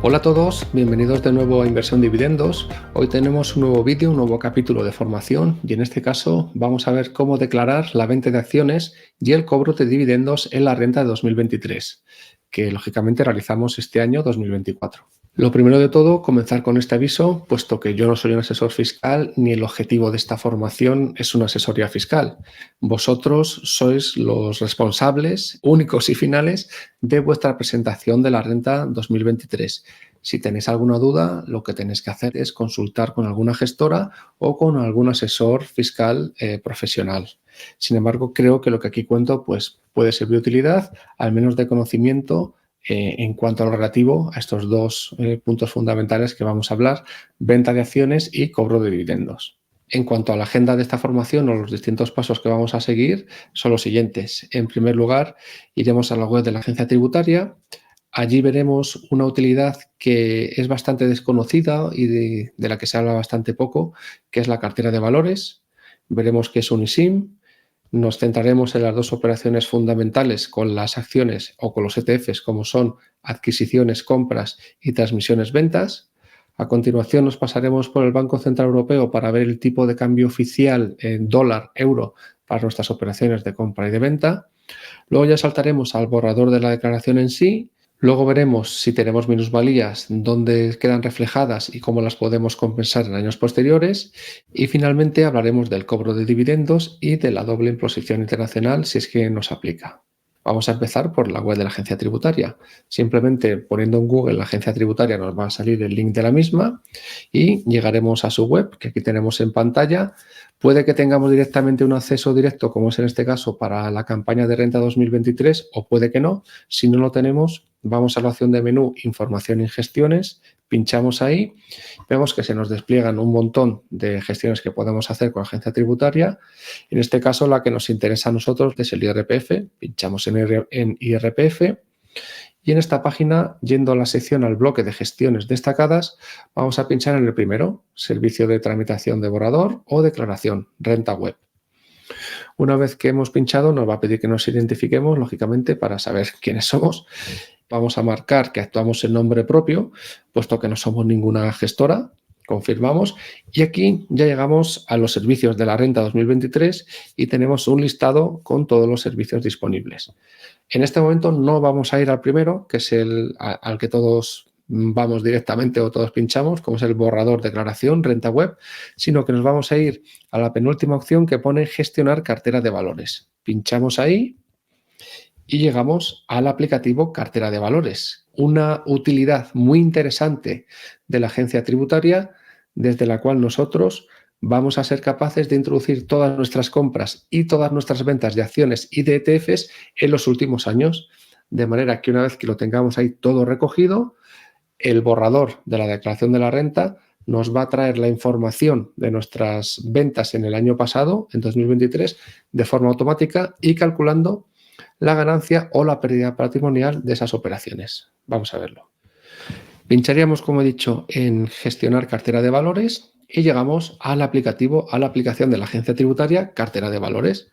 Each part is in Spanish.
Hola a todos, bienvenidos de nuevo a Inversión Dividendos. Hoy tenemos un nuevo vídeo, un nuevo capítulo de formación y en este caso vamos a ver cómo declarar la venta de acciones y el cobro de dividendos en la renta de 2023, que lógicamente realizamos este año 2024. Lo primero de todo, comenzar con este aviso, puesto que yo no soy un asesor fiscal ni el objetivo de esta formación es una asesoría fiscal. Vosotros sois los responsables únicos y finales de vuestra presentación de la renta 2023. Si tenéis alguna duda, lo que tenéis que hacer es consultar con alguna gestora o con algún asesor fiscal profesional. Sin embargo, creo que lo que aquí cuento pues, puede ser de utilidad, al menos de conocimiento, en cuanto a lo relativo a estos dos puntos fundamentales que vamos a hablar, venta de acciones y cobro de dividendos. En cuanto a la agenda de esta formación o los distintos pasos que vamos a seguir, son los siguientes. En primer lugar, iremos a la web de la agencia tributaria. Allí veremos una utilidad que es bastante desconocida y de la que se habla bastante poco, que es la cartera de valores. Veremos qué es un ISIN. Nos centraremos en las dos operaciones fundamentales con las acciones o con los ETFs, como son adquisiciones, compras y transmisiones ventas. A continuación nos pasaremos por el Banco Central Europeo para ver el tipo de cambio oficial en dólar, euro para nuestras operaciones de compra y de venta. Luego ya saltaremos al borrador de la declaración en sí. Luego veremos si tenemos minusvalías, dónde quedan reflejadas y cómo las podemos compensar en años posteriores. Y finalmente hablaremos del cobro de dividendos y de la doble imposición internacional si es que nos aplica. Vamos a empezar por la web de la agencia tributaria. Simplemente poniendo en Google la agencia tributaria nos va a salir el link de la misma y llegaremos a su web, que aquí tenemos en pantalla. Puede que tengamos directamente un acceso directo, como es en este caso para la campaña de renta 2023, o puede que no. Si no lo tenemos, vamos a la opción de menú Información y gestiones, pinchamos ahí, vemos que se nos despliegan un montón de gestiones que podemos hacer con la agencia tributaria. En este caso, la que nos interesa a nosotros es el IRPF, pinchamos en IRPF y en esta página, yendo a la sección al bloque de gestiones destacadas, vamos a pinchar en el primero, servicio de tramitación de borrador o declaración, renta web. Una vez que hemos pinchado, nos va a pedir que nos identifiquemos, lógicamente, para saber quiénes somos. Vamos a marcar que actuamos en nombre propio, puesto que no somos ninguna gestora. Confirmamos. Y aquí ya llegamos a los servicios de la renta 2023 y tenemos un listado con todos los servicios disponibles. En este momento no vamos a ir al primero, que es el al que todos vamos directamente o todos pinchamos, como es el borrador declaración, renta web, sino que nos vamos a ir a la penúltima opción que pone gestionar cartera de valores. Pinchamos ahí y llegamos al aplicativo cartera de valores, una utilidad muy interesante de la agencia tributaria desde la cual nosotros vamos a ser capaces de introducir todas nuestras compras y todas nuestras ventas de acciones y de ETFs en los últimos años, de manera que una vez que lo tengamos ahí todo recogido, el borrador de la declaración de la renta nos va a traer la información de nuestras ventas en el año pasado, en 2023, de forma automática y calculando la ganancia o la pérdida patrimonial de esas operaciones. Vamos a verlo. Pincharíamos, como he dicho, en gestionar cartera de valores y llegamos al aplicativo, a la aplicación de la agencia tributaria cartera de valores.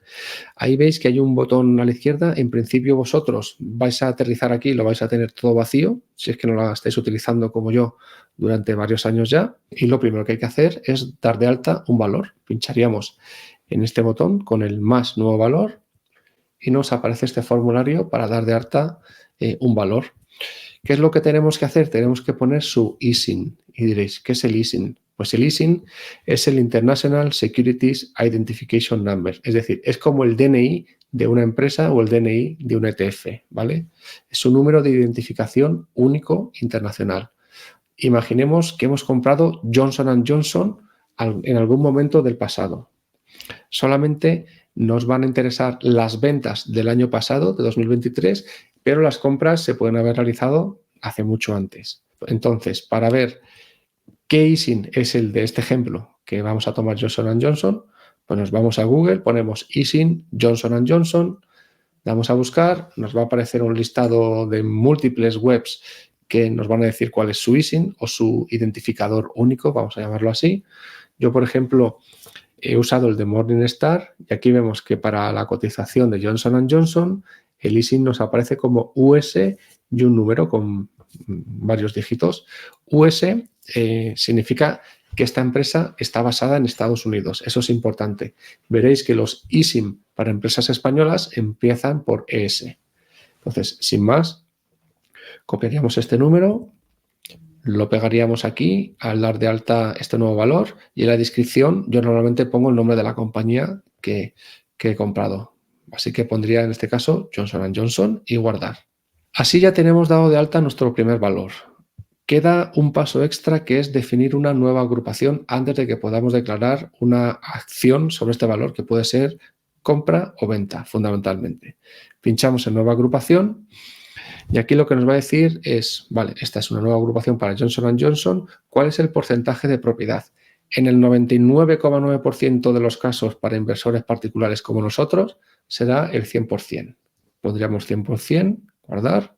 Ahí veis que hay un botón a la izquierda. En principio vosotros vais a aterrizar aquí, lo vais a tener todo vacío, si es que no lo estáis utilizando como yo durante varios años ya. Y lo primero que hay que hacer es dar de alta un valor. Pincharíamos en este botón con el más nuevo valor y nos aparece este formulario para dar de alta un valor. ¿Qué es lo que tenemos que hacer? Tenemos que poner su ISIN. Y diréis, ¿qué es el ISIN? Pues el ISIN es el International Securities Identification Number. Es decir, es como el DNI de una empresa o el DNI de un ETF, ¿vale? Es un número de identificación único internacional. Imaginemos que hemos comprado Johnson & Johnson en algún momento del pasado. Solamente nos van a interesar las ventas del año pasado, de 2023, pero las compras se pueden haber realizado hace mucho antes. Entonces, para ver qué ISIN es el de este ejemplo que vamos a tomar Johnson & Johnson, pues nos vamos a Google, ponemos ISIN Johnson & Johnson, damos a buscar, nos va a aparecer un listado de múltiples webs que nos van a decir cuál es su ISIN o su identificador único, vamos a llamarlo así. Yo, por ejemplo, he usado el de Morningstar y aquí vemos que para la cotización de Johnson & Johnson el ISIN nos aparece como US y un número con varios dígitos. US significa que esta empresa está basada en Estados Unidos. Eso es importante. Veréis que los ISIN para empresas españolas empiezan por ES. Entonces, sin más, copiaríamos este número, lo pegaríamos aquí al dar de alta este nuevo valor y en la descripción yo normalmente pongo el nombre de la compañía que he comprado. Así que pondría en este caso Johnson & Johnson y guardar. Así ya tenemos dado de alta nuestro primer valor. Queda un paso extra que es definir una nueva agrupación antes de que podamos declarar una acción sobre este valor que puede ser compra o venta fundamentalmente. Pinchamos en nueva agrupación. Y aquí lo que nos va a decir es, vale, esta es una nueva agrupación para Johnson & Johnson, ¿cuál es el porcentaje de propiedad? En el 99,9% de los casos para inversores particulares como nosotros será el 100%. Pondríamos 100%, guardar,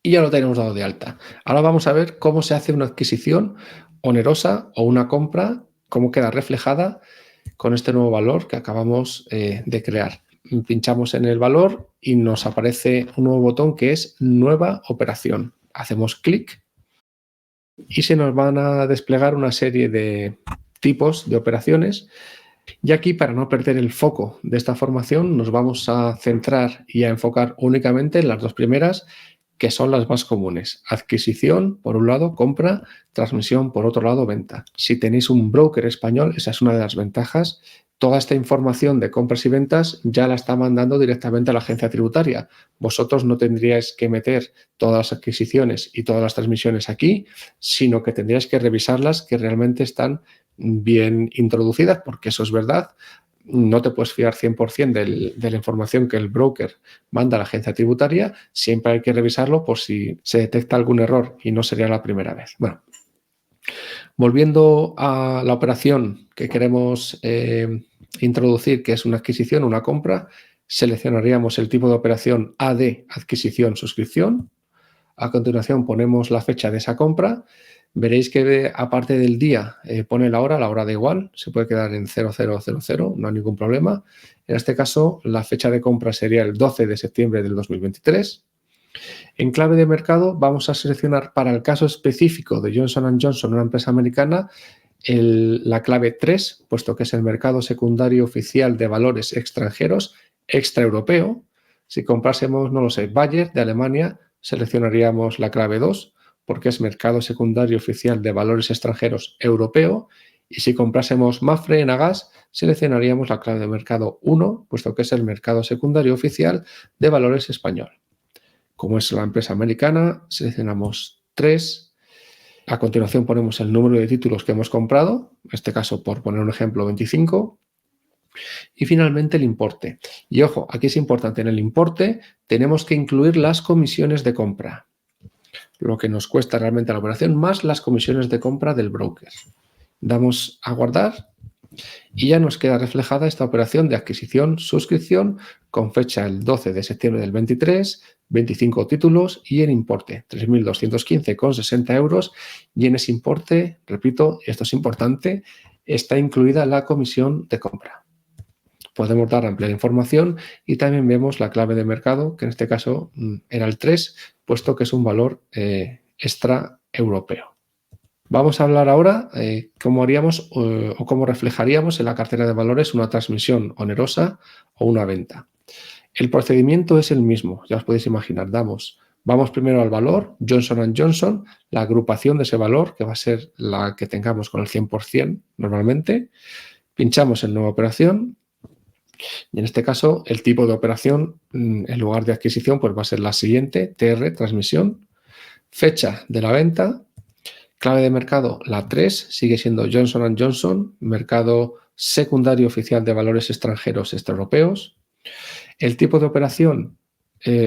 y ya lo tenemos dado de alta. Ahora vamos a ver cómo se hace una adquisición onerosa o una compra, cómo queda reflejada con este nuevo valor que acabamos de crear. Pinchamos en el valor y nos aparece un nuevo botón que es Nueva Operación. Hacemos clic y se nos van a desplegar una serie de tipos de operaciones. Y aquí, para no perder el foco de esta formación, nos vamos a centrar y a enfocar únicamente en las dos primeras, que son las más comunes. Adquisición, por un lado, compra, transmisión, por otro lado, venta. Si tenéis un broker español, esa es una de las ventajas. Toda esta información de compras y ventas ya la está mandando directamente a la agencia tributaria. Vosotros no tendríais que meter todas las adquisiciones y todas las transmisiones aquí, sino que tendríais que revisarlas que realmente están bien introducidas, porque eso es verdad. No te puedes fiar 100% de la información que el broker manda a la agencia tributaria. Siempre hay que revisarlo por si se detecta algún error y no sería la primera vez. Bueno, volviendo a la operación que queremos introducir, que es una adquisición, una compra, seleccionaríamos el tipo de operación AD, adquisición, suscripción. A continuación ponemos la fecha de esa compra. Veréis que aparte del día pone la hora da igual, se puede quedar en 0000, no hay ningún problema. En este caso, la fecha de compra sería el 12 de septiembre del 2023. En clave de mercado vamos a seleccionar para el caso específico de Johnson & Johnson, una empresa americana, la clave 3, puesto que es el mercado secundario oficial de valores extranjeros extraeuropeo. Si comprásemos, no lo sé, Bayer de Alemania, seleccionaríamos la clave 2, porque es mercado secundario oficial de valores extranjeros europeo. Y si comprásemos Mapfre en Agas, seleccionaríamos la clave de mercado 1, puesto que es el mercado secundario oficial de valores español. Como es la empresa americana, seleccionamos 3. A continuación ponemos el número de títulos que hemos comprado, en este caso, por poner un ejemplo, 25. Y finalmente el importe. Y ojo, aquí es importante, en el importe tenemos que incluir las comisiones de compra, lo que nos cuesta realmente la operación, más las comisiones de compra del broker. Damos a guardar y ya nos queda reflejada esta operación de adquisición-suscripción con fecha el 12 de septiembre del 23, 25 títulos y en importe 3.215,60 euros. Y en ese importe, repito, esto es importante, está incluida la comisión de compra. Podemos dar a ampliar información y también vemos la clave de mercado, que en este caso era el 3, puesto que es un valor extra europeo. Vamos a hablar ahora cómo haríamos o cómo reflejaríamos en la cartera de valores una transmisión onerosa o una venta. El procedimiento es el mismo, ya os podéis imaginar. Vamos primero al valor, Johnson & Johnson, la agrupación de ese valor, que va a ser la que tengamos con el 100% normalmente. Pinchamos en nueva operación. Y en este caso, el tipo de operación, en lugar de adquisición, pues va a ser la siguiente, TR, transmisión, fecha de la venta, clave de mercado, la 3, sigue siendo Johnson & Johnson, mercado secundario oficial de valores extranjeros extraeuropeos. El tipo de operación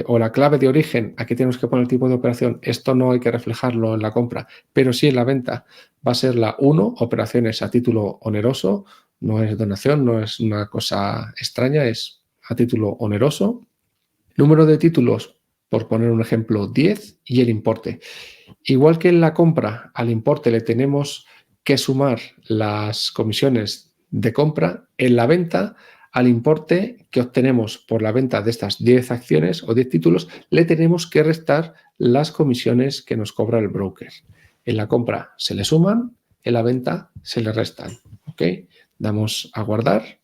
o la clave de origen, aquí tenemos que poner el tipo de operación, esto no hay que reflejarlo en la compra, pero sí en la venta va a ser la 1, operaciones a título oneroso, no es donación, no es una cosa extraña, es a título oneroso. Número de títulos, por poner un ejemplo, 10 y el importe. Igual que en la compra, al importe le tenemos que sumar las comisiones de compra, en la venta al importe que obtenemos por la venta de estas 10 acciones o 10 títulos, le tenemos que restar las comisiones que nos cobra el broker. En la compra se le suman, en la venta se le restan. ¿Ok? Damos a guardar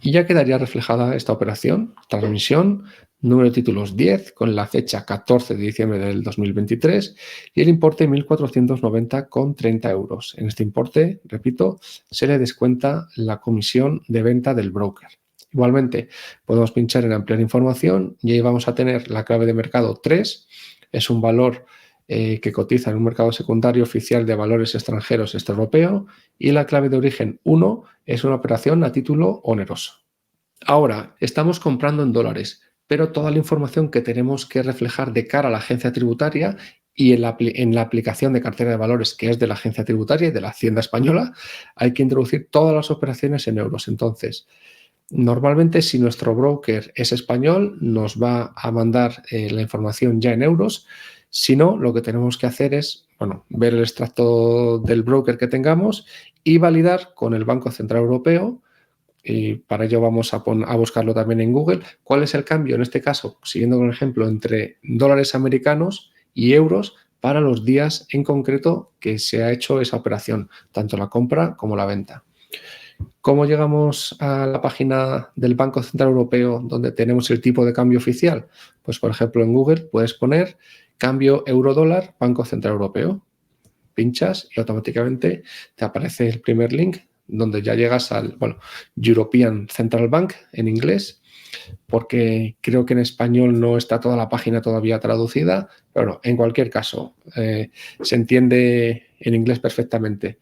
y ya quedaría reflejada esta operación. Transmisión, número de títulos 10 con la fecha 14 de diciembre del 2023 y el importe 1.490,30 euros. En este importe, repito, se le descuenta la comisión de venta del broker. Igualmente, podemos pinchar en ampliar información y ahí vamos a tener la clave de mercado 3. Es un valor que cotiza en un mercado secundario oficial de valores extranjeros europeo, y la clave de origen 1 es una operación a título oneroso. Ahora, estamos comprando en dólares, pero toda la información que tenemos que reflejar de cara a la agencia tributaria y en la aplicación de cartera de valores, que es de la agencia tributaria y de la Hacienda Española, hay que introducir todas las operaciones en euros. Entonces, normalmente, si nuestro broker es español, nos va a mandar la información ya en euros. Si no, lo que tenemos que hacer es, ver el extracto del broker que tengamos y validar con el Banco Central Europeo. Y para ello vamos a buscarlo también en Google. ¿Cuál es el cambio? En este caso, siguiendo con el ejemplo, entre dólares americanos y euros para los días en concreto que se ha hecho esa operación, tanto la compra como la venta. ¿Cómo llegamos a la página del Banco Central Europeo donde tenemos el tipo de cambio oficial? Pues, por ejemplo, en Google puedes poner cambio euro-dólar Banco Central Europeo. Pinchas y automáticamente te aparece el primer link donde ya llegas al European Central Bank en inglés, porque creo que en español no está toda la página todavía traducida, pero en cualquier caso se entiende en inglés perfectamente.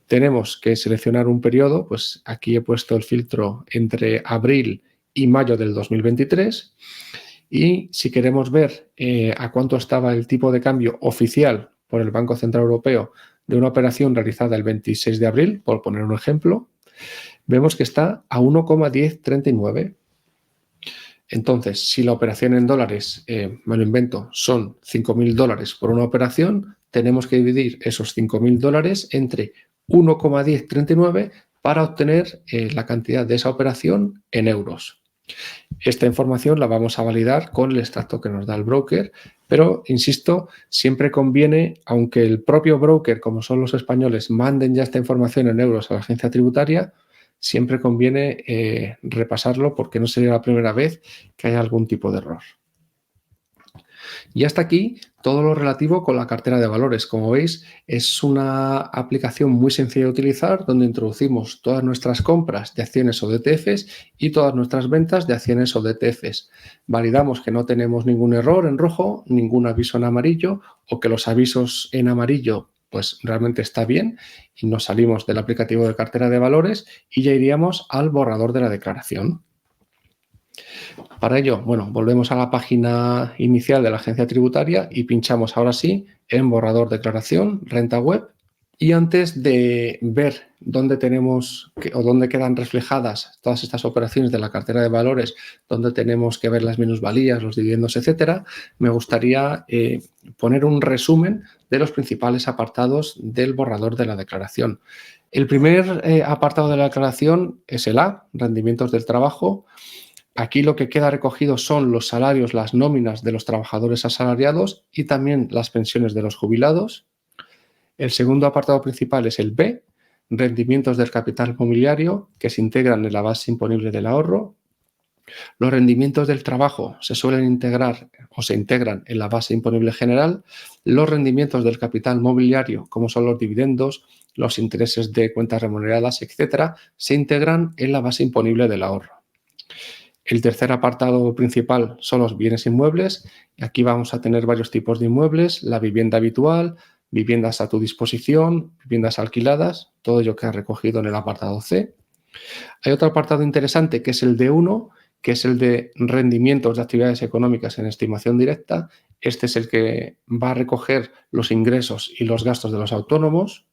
Tenemos que seleccionar un periodo, pues aquí he puesto el filtro entre abril y mayo del 2023 y si queremos ver a cuánto estaba el tipo de cambio oficial por el Banco Central Europeo de una operación realizada el 26 de abril, por poner un ejemplo, vemos que está a 1,1039. Entonces, si la operación en dólares, me lo invento, son 5.000 dólares por una operación, tenemos que dividir esos 5.000 dólares entre 1,1039 para obtener la cantidad de esa operación en euros. Esta información la vamos a validar con el extracto que nos da el broker, pero, insisto, siempre conviene, aunque el propio broker, como son los españoles, manden ya esta información en euros a la agencia tributaria, siempre conviene repasarlo porque no sería la primera vez que haya algún tipo de error. Y hasta aquí todo lo relativo con la cartera de valores. Como veis, es una aplicación muy sencilla de utilizar donde introducimos todas nuestras compras de acciones o de ETFs y todas nuestras ventas de acciones o de ETFs. Validamos que no tenemos ningún error en rojo, ningún aviso en amarillo o que los avisos en amarillo pues realmente está bien y nos salimos del aplicativo de cartera de valores y ya iríamos al borrador de la declaración. Para ello, volvemos a la página inicial de la agencia tributaria y pinchamos ahora sí en borrador declaración, renta web. Y antes de ver dónde tenemos o dónde quedan reflejadas todas estas operaciones de la cartera de valores, dónde tenemos que ver las minusvalías, los dividendos, etcétera, me gustaría poner un resumen de los principales apartados del borrador de la declaración. El primer apartado de la declaración es el A, rendimientos del trabajo. Aquí lo que queda recogido son los salarios, las nóminas de los trabajadores asalariados y también las pensiones de los jubilados. El segundo apartado principal es el B, rendimientos del capital mobiliario que se integran en la base imponible del ahorro. Los rendimientos del trabajo se suelen integrar o se integran en la base imponible general. Los rendimientos del capital mobiliario, como son los dividendos, los intereses de cuentas remuneradas, etcétera, se integran en la base imponible del ahorro. El tercer apartado principal son los bienes inmuebles. Aquí vamos a tener varios tipos de inmuebles, la vivienda habitual, viviendas a tu disposición, viviendas alquiladas, todo ello que ha recogido en el apartado C. Hay otro apartado interesante que es el D1, que es el de rendimientos de actividades económicas en estimación directa. Este es el que va a recoger los ingresos y los gastos de los autónomos.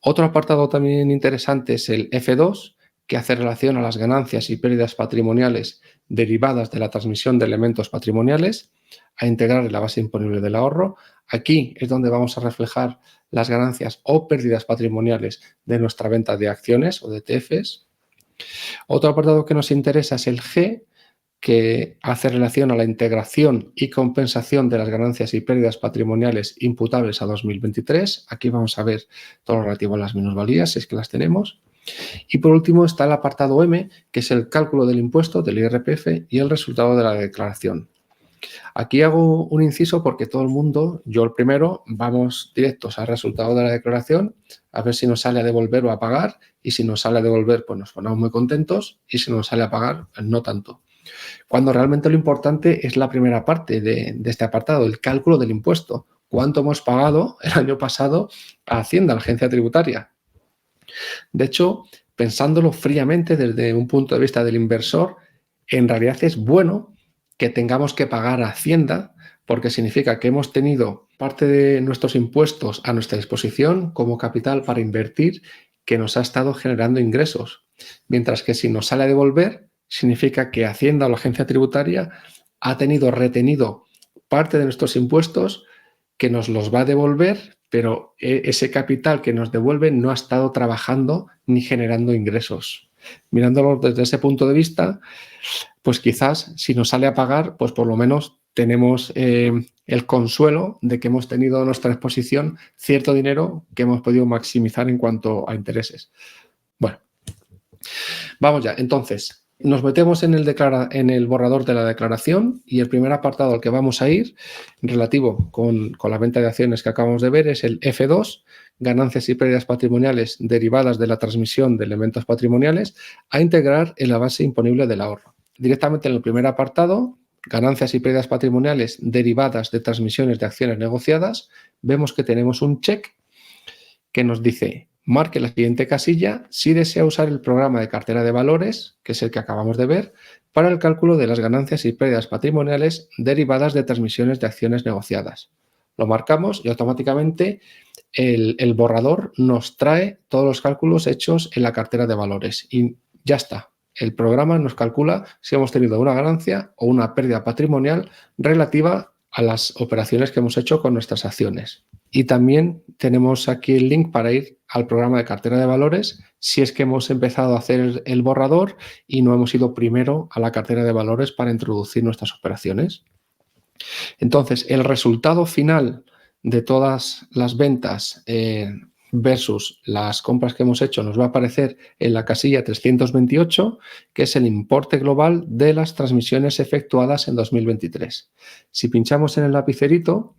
Otro apartado también interesante es el F2, que hace relación a las ganancias y pérdidas patrimoniales derivadas de la transmisión de elementos patrimoniales, a integrar en la base imponible del ahorro. Aquí es donde vamos a reflejar las ganancias o pérdidas patrimoniales de nuestra venta de acciones o de ETFs. Otro apartado que nos interesa es el G, que hace relación a la integración y compensación de las ganancias y pérdidas patrimoniales imputables a 2023. Aquí vamos a ver todo lo relativo a las minusvalías, si es que las tenemos. Y por último está el apartado M, que es el cálculo del impuesto, del IRPF y el resultado de la declaración. Aquí hago un inciso porque todo el mundo, yo el primero, vamos directos al resultado de la declaración, a ver si nos sale a devolver o a pagar, y si nos sale a devolver, pues nos ponemos muy contentos, y si nos sale a pagar, pues no tanto. Cuando realmente lo importante es la primera parte de este apartado, el cálculo del impuesto. ¿Cuánto hemos pagado el año pasado a Hacienda, a la agencia tributaria? De hecho, pensándolo fríamente desde un punto de vista del inversor, en realidad es bueno que tengamos que pagar a Hacienda porque significa que hemos tenido parte de nuestros impuestos a nuestra disposición como capital para invertir que nos ha estado generando ingresos. Mientras que si nos sale a devolver, significa que Hacienda o la agencia tributaria ha tenido retenido parte de nuestros impuestos que nos los va a devolver, pero ese capital que nos devuelve no ha estado trabajando ni generando ingresos. Mirándolo desde ese punto de vista, pues quizás si nos sale a pagar, pues por lo menos tenemos el consuelo de que hemos tenido a nuestra disposición cierto dinero que hemos podido maximizar en cuanto a intereses. Bueno, vamos ya. Entonces, nos metemos en el borrador de la declaración y el primer apartado al que vamos a ir, relativo con la venta de acciones que acabamos de ver, es el F2, ganancias y pérdidas patrimoniales derivadas de la transmisión de elementos patrimoniales, a integrar en la base imponible del ahorro. Directamente en el primer apartado, ganancias y pérdidas patrimoniales derivadas de transmisiones de acciones negociadas, vemos que tenemos un check que nos dice: marque la siguiente casilla si desea usar el programa de cartera de valores, que es el que acabamos de ver, para el cálculo de las ganancias y pérdidas patrimoniales derivadas de transmisiones de acciones negociadas. Lo marcamos y automáticamente el borrador nos trae todos los cálculos hechos en la cartera de valores y ya está. El programa nos calcula si hemos tenido una ganancia o una pérdida patrimonial relativa a las operaciones que hemos hecho con nuestras acciones. Y también tenemos aquí el link para ir al programa de cartera de valores si es que hemos empezado a hacer el borrador y no hemos ido primero a la cartera de valores para introducir nuestras operaciones. Entonces, el resultado final de todas las ventas versus las compras que hemos hecho nos va a aparecer en la casilla 328, que es el importe global de las transmisiones efectuadas en 2023. Si pinchamos en el lapicerito,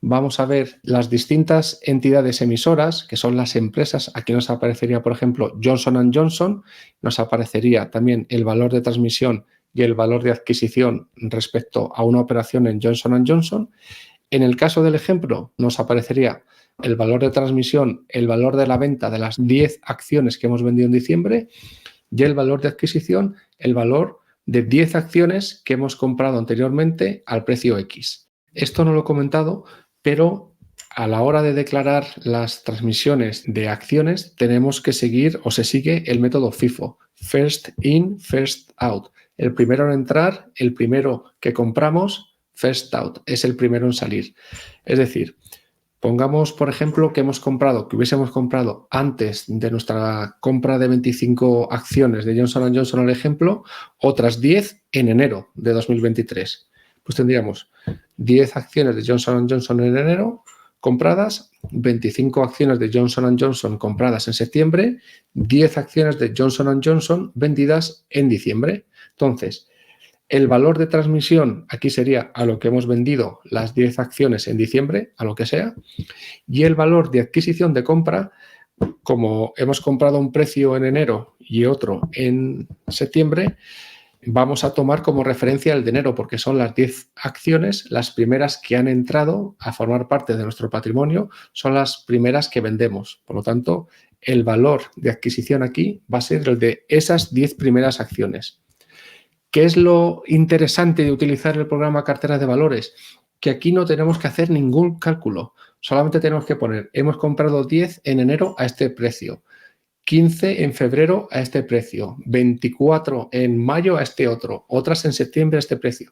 vamos a ver las distintas entidades emisoras, que son las empresas. Aquí nos aparecería, por ejemplo, Johnson & Johnson, nos aparecería también el valor de transmisión y el valor de adquisición respecto a una operación en Johnson & Johnson. En el caso del ejemplo, nos aparecería el valor de transmisión, el valor de la venta de las 10 acciones que hemos vendido en diciembre y el valor de adquisición, el valor de 10 acciones que hemos comprado anteriormente al precio X. Esto no lo he comentado, pero a la hora de declarar las transmisiones de acciones tenemos que seguir o se sigue el método FIFO, First In, First Out. El primero en entrar, el primero que compramos, first out, es el primero en salir. Es decir, pongamos, por ejemplo, que hubiésemos comprado antes de nuestra compra de 25 acciones de Johnson & Johnson, al ejemplo, otras 10 en enero de 2023. Pues tendríamos 10 acciones de Johnson & Johnson en enero compradas, 25 acciones de Johnson & Johnson compradas en septiembre, 10 acciones de Johnson & Johnson vendidas en diciembre. Entonces, el valor de transmisión aquí sería a lo que hemos vendido las 10 acciones en diciembre, a lo que sea, y el valor de adquisición de compra, como hemos comprado un precio en enero y otro en septiembre, vamos a tomar como referencia el de enero, porque son las 10 acciones, las primeras que han entrado a formar parte de nuestro patrimonio, son las primeras que vendemos. Por lo tanto, el valor de adquisición aquí va a ser el de esas 10 primeras acciones. ¿Qué es lo interesante de utilizar el programa Cartera de Valores? Que aquí no tenemos que hacer ningún cálculo. Solamente tenemos que poner, hemos comprado 10 en enero a este precio, 15 en febrero a este precio, 24 en mayo a este otro, otras en septiembre a este precio.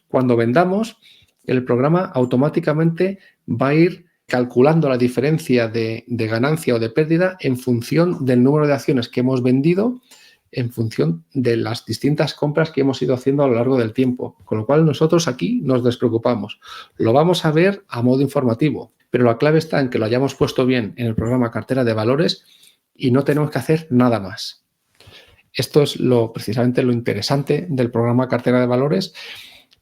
Cuando vendamos, el programa automáticamente va a ir calculando la diferencia de ganancia o de pérdida en función del número de acciones que hemos vendido en función de las distintas compras que hemos ido haciendo a lo largo del tiempo, con lo cual nosotros aquí nos despreocupamos. Lo vamos a ver a modo informativo, pero la clave está en que lo hayamos puesto bien en el programa Cartera de Valores y no tenemos que hacer nada más. Esto es precisamente lo interesante del programa Cartera de Valores,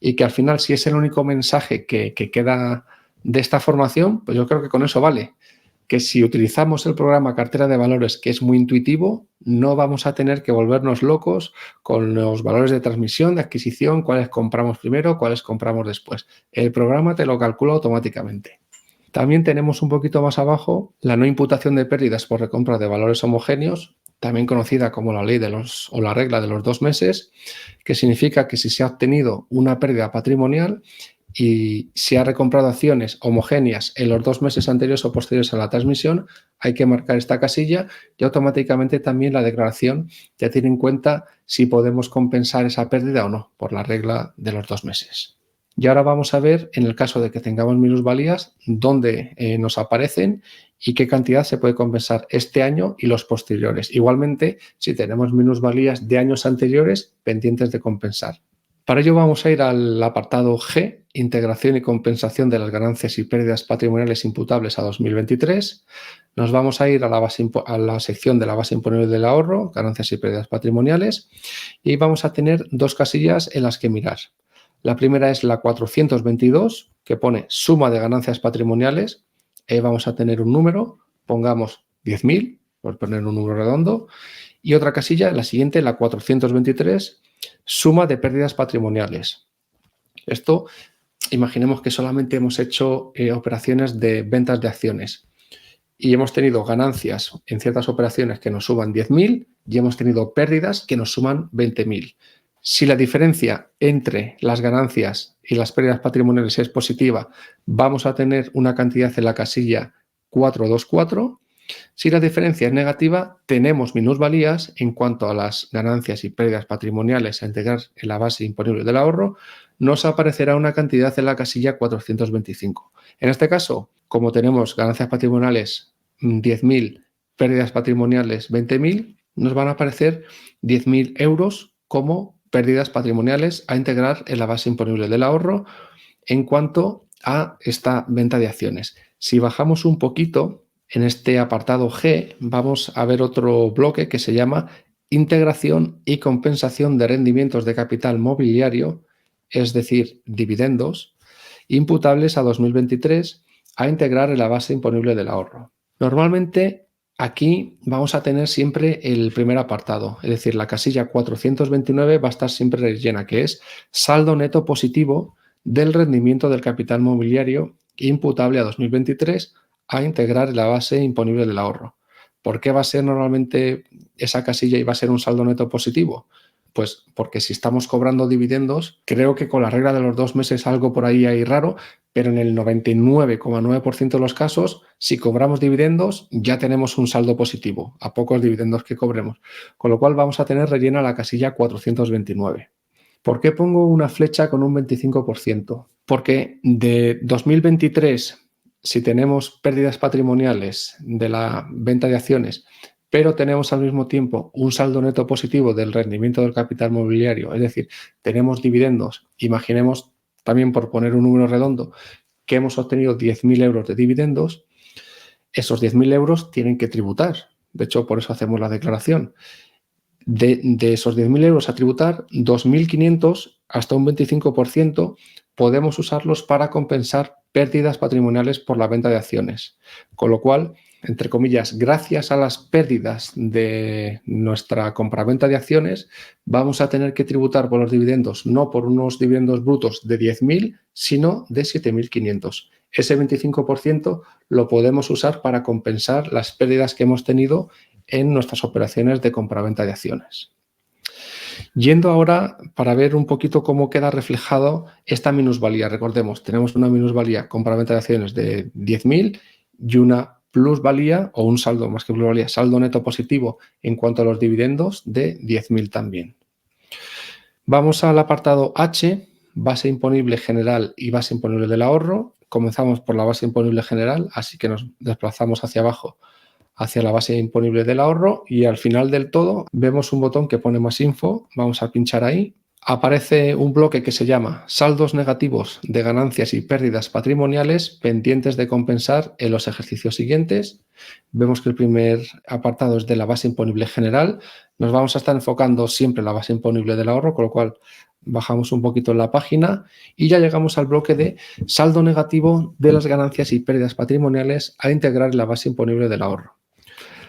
y que al final, si es el único mensaje que queda de esta formación, pues yo creo que con eso vale. Que si utilizamos el programa Cartera de Valores, que es muy intuitivo, no vamos a tener que volvernos locos con los valores de transmisión, de adquisición, cuáles compramos primero, cuáles compramos después. El programa te lo calcula automáticamente. También tenemos un poquito más abajo la no imputación de pérdidas por recompra de valores homogéneos, también conocida como la ley o la regla de los 2 meses, que significa que si se ha obtenido una pérdida patrimonial y se ha recomprado acciones homogéneas en los 2 meses anteriores o posteriores a la transmisión, hay que marcar esta casilla y automáticamente también la declaración ya tiene en cuenta si podemos compensar esa pérdida o no por la regla de los 2 meses. Y ahora vamos a ver, en el caso de que tengamos minusvalías, dónde nos aparecen y qué cantidad se puede compensar este año y los posteriores. Igualmente, si tenemos minusvalías de años anteriores pendientes de compensar. Para ello vamos a ir al apartado G, integración y compensación de las ganancias y pérdidas patrimoniales imputables a 2023. Nos vamos a ir a la sección de la base imponible del ahorro, ganancias y pérdidas patrimoniales, y vamos a tener 2 casillas en las que mirar. La primera es la 422, que pone suma de ganancias patrimoniales. Vamos a tener un número, pongamos 10.000, por poner un número redondo. Y otra casilla, la siguiente, la 423, suma de pérdidas patrimoniales. Esto, imaginemos que solamente hemos hecho operaciones de ventas de acciones y hemos tenido ganancias en ciertas operaciones que nos suman 10.000 y hemos tenido pérdidas que nos suman 20.000. Si la diferencia entre las ganancias y las pérdidas patrimoniales es positiva, vamos a tener una cantidad en la casilla 424. Si la diferencia es negativa, tenemos minusvalías en cuanto a las ganancias y pérdidas patrimoniales a integrar en la base imponible del ahorro. Nos aparecerá una cantidad en la casilla 425. En este caso, como tenemos ganancias patrimoniales 10.000, pérdidas patrimoniales 20.000, nos van a aparecer 10.000 euros como pérdidas patrimoniales a integrar en la base imponible del ahorro en cuanto a esta venta de acciones. Si bajamos un poquito en este apartado G, vamos a ver otro bloque que se llama integración y compensación de rendimientos de capital mobiliario, es decir, dividendos, imputables a 2023 a integrar en la base imponible del ahorro. Normalmente aquí vamos a tener siempre el primer apartado, es decir, la casilla 429 va a estar siempre llena, que es saldo neto positivo del rendimiento del capital mobiliario imputable a 2023 a integrar en la base imponible del ahorro. ¿Por qué va a ser normalmente esa casilla y va a ser un saldo neto positivo? Pues porque si estamos cobrando dividendos, creo que con la regla de los 2 meses algo por ahí hay raro, pero en el 99,9% de los casos, si cobramos dividendos, ya tenemos un saldo positivo, a pocos dividendos que cobremos. Con lo cual vamos a tener rellena la casilla 429. ¿Por qué pongo una flecha con un 25%? Porque de 2023, si tenemos pérdidas patrimoniales de la venta de acciones, pero tenemos al mismo tiempo un saldo neto positivo del rendimiento del capital mobiliario, es decir, tenemos dividendos, imaginemos también por poner un número redondo, que hemos obtenido 10.000 euros de dividendos, esos 10.000 euros tienen que tributar. De hecho, por eso hacemos la declaración. De esos 10.000 euros a tributar, 2.500 hasta un 25% podemos usarlos para compensar pérdidas patrimoniales por la venta de acciones. Con lo cual, entre comillas, gracias a las pérdidas de nuestra compraventa de acciones, vamos a tener que tributar por los dividendos, no por unos dividendos brutos de 10.000, sino de 7.500. Ese 25% lo podemos usar para compensar las pérdidas que hemos tenido en nuestras operaciones de compraventa de acciones. Yendo ahora para ver un poquito cómo queda reflejado esta minusvalía. Recordemos, tenemos una minusvalía compraventa de acciones de 10.000 y una plusvalía o un saldo, más que plusvalía, saldo neto positivo en cuanto a los dividendos de 10.000 también. Vamos al apartado H, base imponible general y base imponible del ahorro. Comenzamos por la base imponible general, así que nos desplazamos hacia abajo hacia la base imponible del ahorro y al final del todo vemos un botón que pone más info. Vamos a pinchar ahí. Aparece un bloque que se llama saldos negativos de ganancias y pérdidas patrimoniales pendientes de compensar en los ejercicios siguientes. Vemos que el primer apartado es de la base imponible general. Nos vamos a estar enfocando siempre en la base imponible del ahorro, con lo cual bajamos un poquito en la página y ya llegamos al bloque de saldo negativo de las ganancias y pérdidas patrimoniales a integrar en la base imponible del ahorro.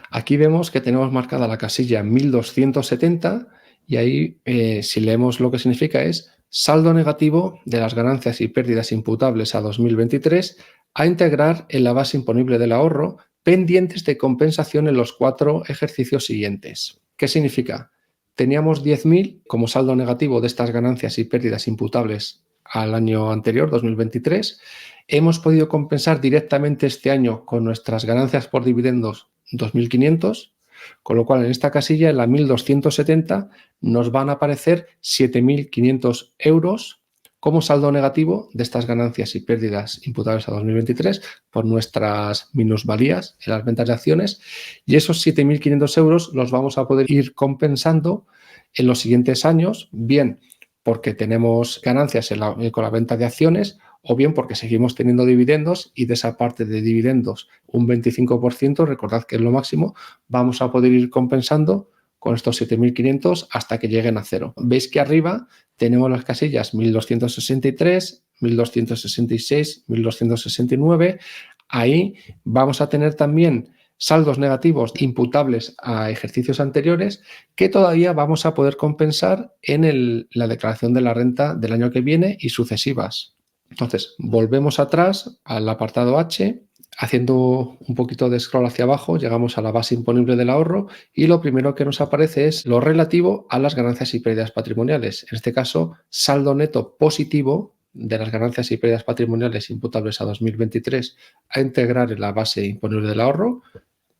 Aquí vemos que tenemos marcada la casilla 1270 y ahí, si leemos lo que significa, es saldo negativo de las ganancias y pérdidas imputables a 2023 a integrar en la base imponible del ahorro pendientes de compensación en los 4 ejercicios siguientes. ¿Qué significa? Teníamos 10.000 como saldo negativo de estas ganancias y pérdidas imputables al año anterior, 2023. Hemos podido compensar directamente este año con nuestras ganancias por dividendos 2.500, con lo cual en esta casilla, en la 1.270, nos van a aparecer 7.500 euros como saldo negativo de estas ganancias y pérdidas imputables a 2023 por nuestras minusvalías en las ventas de acciones, y esos 7.500 euros los vamos a poder ir compensando en los siguientes años, bien porque tenemos ganancias con la venta de acciones o bien porque seguimos teniendo dividendos y de esa parte de dividendos un 25%, recordad que es lo máximo, vamos a poder ir compensando con estos 7.500 hasta que lleguen a cero. Veis que arriba tenemos las casillas 1.263, 1.266, 1.269. Ahí vamos a tener también saldos negativos imputables a ejercicios anteriores que todavía vamos a poder compensar en la declaración de la renta del año que viene y sucesivas. Entonces, volvemos atrás al apartado H, haciendo un poquito de scroll hacia abajo, llegamos a la base imponible del ahorro y lo primero que nos aparece es lo relativo a las ganancias y pérdidas patrimoniales. En este caso, saldo neto positivo de las ganancias y pérdidas patrimoniales imputables a 2023 a integrar en la base imponible del ahorro.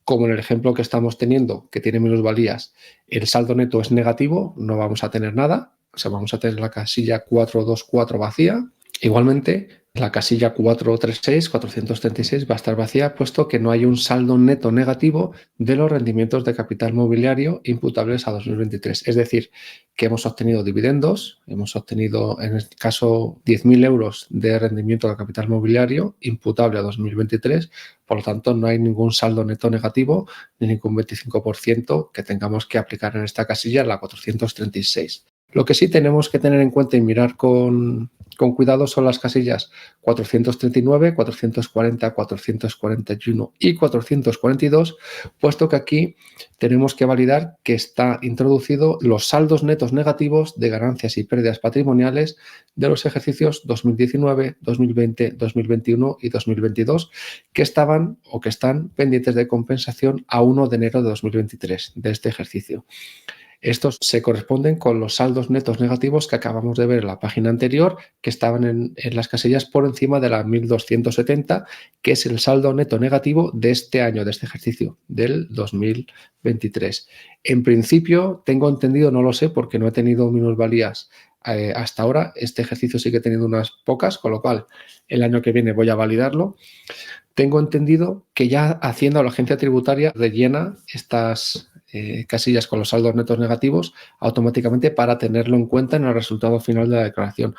Como en el ejemplo que estamos teniendo, que tiene minusvalías, el saldo neto es negativo, no vamos a tener nada, o sea, vamos a tener la casilla 424 vacía. Igualmente, la casilla 436 va a estar vacía, puesto que no hay un saldo neto negativo de los rendimientos de capital mobiliario imputables a 2023. Es decir, que hemos obtenido dividendos, hemos obtenido en este caso 10.000 euros de rendimiento de capital mobiliario imputable a 2023, por lo tanto no hay ningún saldo neto negativo ni ningún 25% que tengamos que aplicar en esta casilla, la 436. Lo que sí tenemos que tener en cuenta y mirar con cuidado son las casillas 439, 440, 441 y 442, puesto que aquí tenemos que validar que está introducido los saldos netos negativos de ganancias y pérdidas patrimoniales de los ejercicios 2019, 2020, 2021 y 2022 que estaban o que están pendientes de compensación a 1 de enero de 2023 de este ejercicio. Estos se corresponden con los saldos netos negativos que acabamos de ver en la página anterior, que estaban en las casillas por encima de la 1270, que es el saldo neto negativo de este año, de este ejercicio, del 2023. En principio, tengo entendido, no lo sé porque no he tenido minusvalías hasta ahora, este ejercicio sí que he tenido unas pocas, con lo cual el año que viene voy a validarlo. Tengo entendido que ya Hacienda o la agencia tributaria rellena estas casillas con los saldos netos negativos automáticamente para tenerlo en cuenta en el resultado final de la declaración.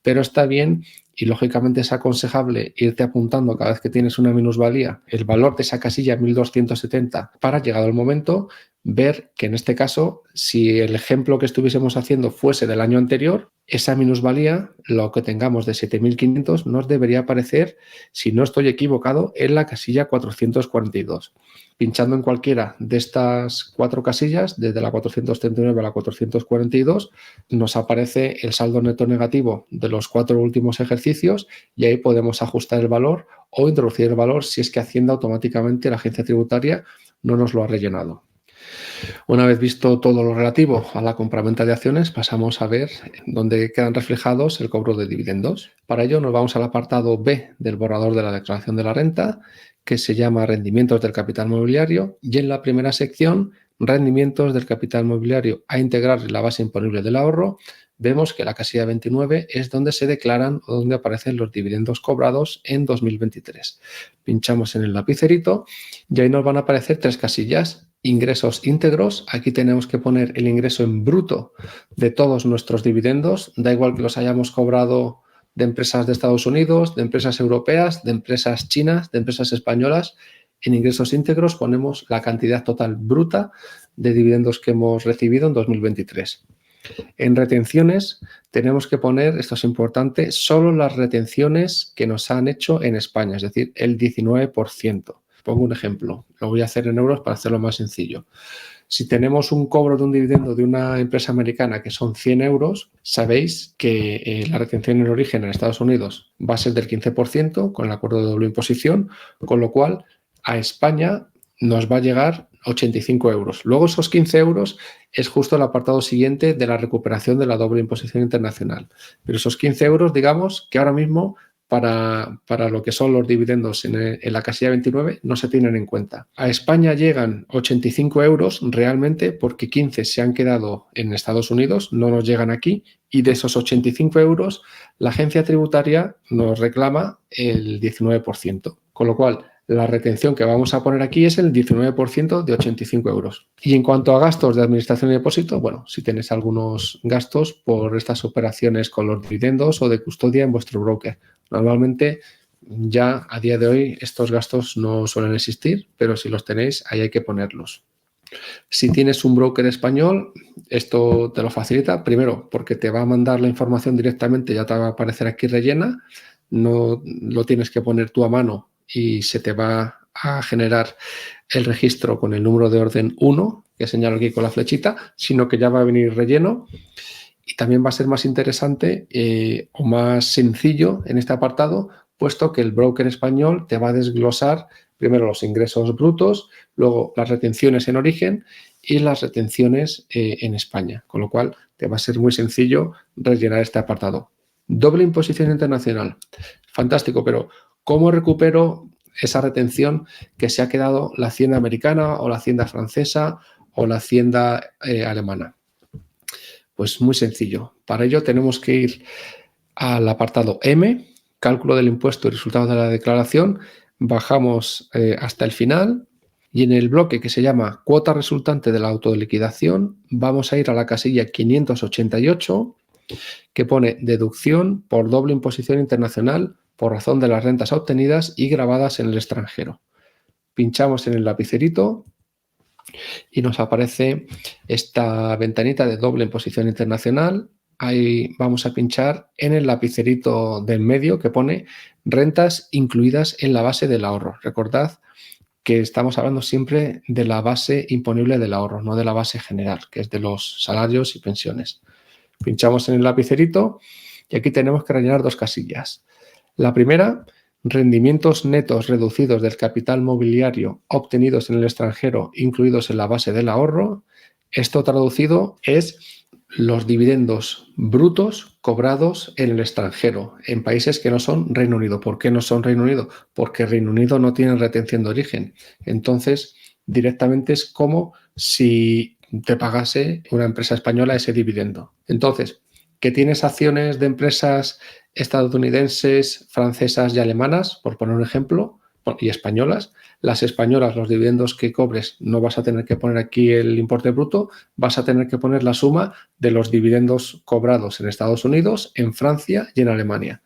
Pero está bien y lógicamente es aconsejable irte apuntando cada vez que tienes una minusvalía el valor de esa casilla 1270 para, llegado el momento, ver que en este caso, si el ejemplo que estuviésemos haciendo fuese del año anterior, esa minusvalía, lo que tengamos de 7.500, nos debería aparecer, si no estoy equivocado, en la casilla 442. Pinchando en cualquiera de estas 4 casillas, desde la 439 a la 442, nos aparece el saldo neto negativo de los 4 últimos ejercicios y ahí podemos ajustar el valor o introducir el valor si es que Hacienda automáticamente, la agencia tributaria, no nos lo ha rellenado. Una vez visto todo lo relativo a la compraventa de acciones, pasamos a ver dónde quedan reflejados el cobro de dividendos. Para ello nos vamos al apartado B del borrador de la declaración de la renta, que se llama rendimientos del capital mobiliario, y en la primera sección rendimientos del capital mobiliario a integrar en la base imponible del ahorro, vemos que la casilla 29 es donde se declaran o donde aparecen los dividendos cobrados en 2023. Pinchamos en el lapicerito y ahí nos van a aparecer 3 casillas. Ingresos íntegros, aquí tenemos que poner el ingreso en bruto de todos nuestros dividendos, da igual que los hayamos cobrado de empresas de Estados Unidos, de empresas europeas, de empresas chinas, de empresas españolas. En ingresos íntegros ponemos la cantidad total bruta de dividendos que hemos recibido en 2023. En retenciones tenemos que poner, esto es importante, solo las retenciones que nos han hecho en España, es decir, el 19%. Pongo un ejemplo, lo voy a hacer en euros para hacerlo más sencillo. Si tenemos un cobro de un dividendo de una empresa americana que son 100 euros, sabéis que la retención en origen en Estados Unidos va a ser del 15% con el acuerdo de doble imposición, con lo cual a España nos va a llegar 85 euros. Luego esos 15 euros es justo el apartado siguiente de la recuperación de la doble imposición internacional. Pero esos 15 euros, digamos que ahora mismo para lo que son los dividendos en la casilla 29 no se tienen en cuenta. A España llegan 85 euros realmente porque 15 se han quedado en Estados Unidos, no nos llegan aquí, y de esos 85 euros la agencia tributaria nos reclama el 19%, con lo cual la retención que vamos a poner aquí es el 19% de 85 euros. Y en cuanto a gastos de administración y depósito, bueno, si tenéis algunos gastos por estas operaciones con los dividendos o de custodia en vuestro broker. Normalmente ya a día de hoy estos gastos no suelen existir, pero si los tenéis, ahí hay que ponerlos. Si tienes un broker español, esto te lo facilita, primero porque te va a mandar la información directamente, ya te va a aparecer aquí rellena, no lo tienes que poner tú a mano y se te va a generar el registro con el número de orden 1, que señalo aquí con la flechita, sino que ya va a venir relleno. Y también va a ser más interesante o más sencillo en este apartado, puesto que el broker español te va a desglosar primero los ingresos brutos, luego las retenciones en origen y las retenciones en España, con lo cual te va a ser muy sencillo rellenar este apartado. Doble imposición internacional. Fantástico, pero ¿cómo recupero esa retención que se ha quedado la hacienda americana o la hacienda francesa o la hacienda alemana? Pues muy sencillo. Para ello tenemos que ir al apartado M, cálculo del impuesto y resultados de la declaración. Bajamos hasta el final y en el bloque que se llama cuota resultante de la autoliquidación vamos a ir a la casilla 588 que pone deducción por doble imposición internacional por razón de las rentas obtenidas y grabadas en el extranjero. Pinchamos en el lapicerito y nos aparece esta ventanita de doble imposición internacional. Ahí vamos a pinchar en el lapicerito del medio que pone rentas incluidas en la base del ahorro. Recordad que estamos hablando siempre de la base imponible del ahorro, no de la base general, que es de los salarios y pensiones. Pinchamos en el lapicerito y aquí tenemos que rellenar 2 casillas. La primera, rendimientos netos reducidos del capital mobiliario obtenidos en el extranjero, incluidos en la base del ahorro. Esto traducido es los dividendos brutos cobrados en el extranjero, en países que no son Reino Unido. ¿Por qué no son Reino Unido? Porque Reino Unido no tiene retención de origen. Entonces, directamente es como si te pagase una empresa española ese dividendo. Entonces, que tienes acciones de empresas estadounidenses, francesas y alemanas, por poner un ejemplo, y españolas. Las españolas, los dividendos que cobres, no vas a tener que poner aquí el importe bruto, vas a tener que poner la suma de los dividendos cobrados en Estados Unidos, en Francia y en Alemania.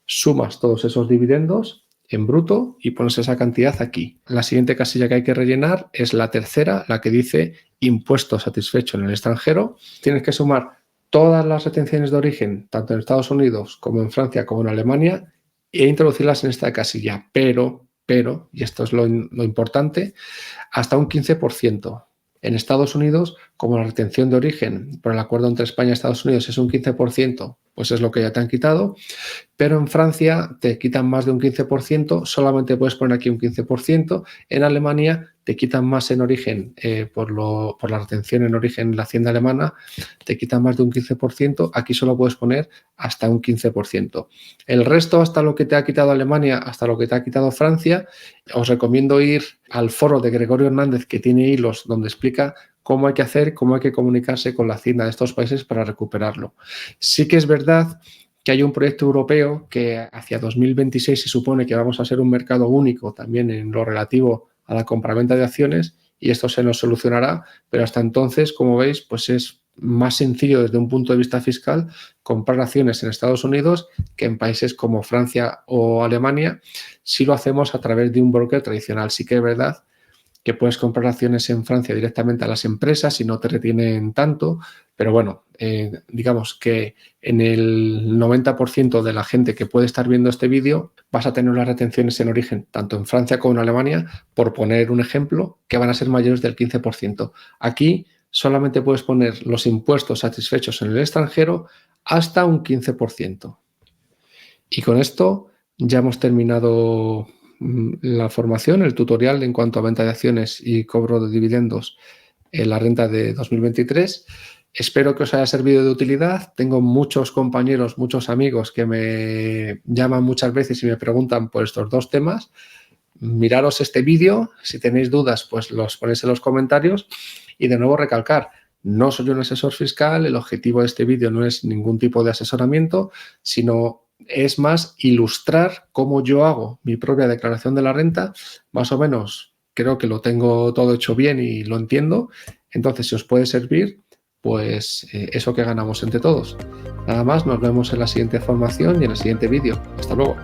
Sumas todos esos dividendos en bruto y pones esa cantidad aquí. La siguiente casilla que hay que rellenar es la tercera, la que dice impuesto satisfecho en el extranjero. Tienes que sumar todas las retenciones de origen, tanto en Estados Unidos como en Francia como en Alemania, e introducirlas en esta casilla, pero, y esto es lo importante, hasta un 15%. En Estados Unidos, como la retención de origen por el acuerdo entre España y Estados Unidos es un 15%, pues es lo que ya te han quitado, pero en Francia te quitan más de un 15%, solamente puedes poner aquí un 15%, en Alemania te quitan más en origen por la retención en origen en la hacienda alemana, te quitan más de un 15%, aquí solo puedes poner hasta un 15%. El resto, hasta lo que te ha quitado Alemania, hasta lo que te ha quitado Francia, os recomiendo ir al foro de Gregorio Hernández, que tiene hilos donde explica cómo hay que hacer, cómo hay que comunicarse con la hacienda de estos países para recuperarlo. Sí que es verdad que hay un proyecto europeo que hacia 2026 se supone que vamos a ser un mercado único también en lo relativo a la compraventa de acciones, y esto se nos solucionará, pero hasta entonces, como veis, pues es más sencillo desde un punto de vista fiscal comprar acciones en Estados Unidos que en países como Francia o Alemania si lo hacemos a través de un broker tradicional. Sí que es verdad que puedes comprar acciones en Francia directamente a las empresas y no te retienen tanto, pero bueno, digamos que en el 90% de la gente que puede estar viendo este vídeo vas a tener las retenciones en origen, tanto en Francia como en Alemania, por poner un ejemplo, que van a ser mayores del 15%. Aquí solamente puedes poner los impuestos satisfechos en el extranjero hasta un 15%. Y con esto ya hemos terminado la formación, el tutorial en cuanto a venta de acciones y cobro de dividendos en la renta de 2023. Espero que os haya servido de utilidad. Tengo muchos compañeros, muchos amigos que me llaman muchas veces y me preguntan por estos dos temas. Miraros este vídeo. Si tenéis dudas, pues los ponéis en los comentarios. Y de nuevo recalcar, no soy un asesor fiscal. El objetivo de este vídeo no es ningún tipo de asesoramiento, sino es más ilustrar cómo yo hago mi propia declaración de la renta. Más o menos creo que lo tengo todo hecho bien y lo entiendo. Entonces, si os puede servir, pues eso que ganamos entre todos. Nada más, nos vemos en la siguiente formación y en el siguiente vídeo. Hasta luego.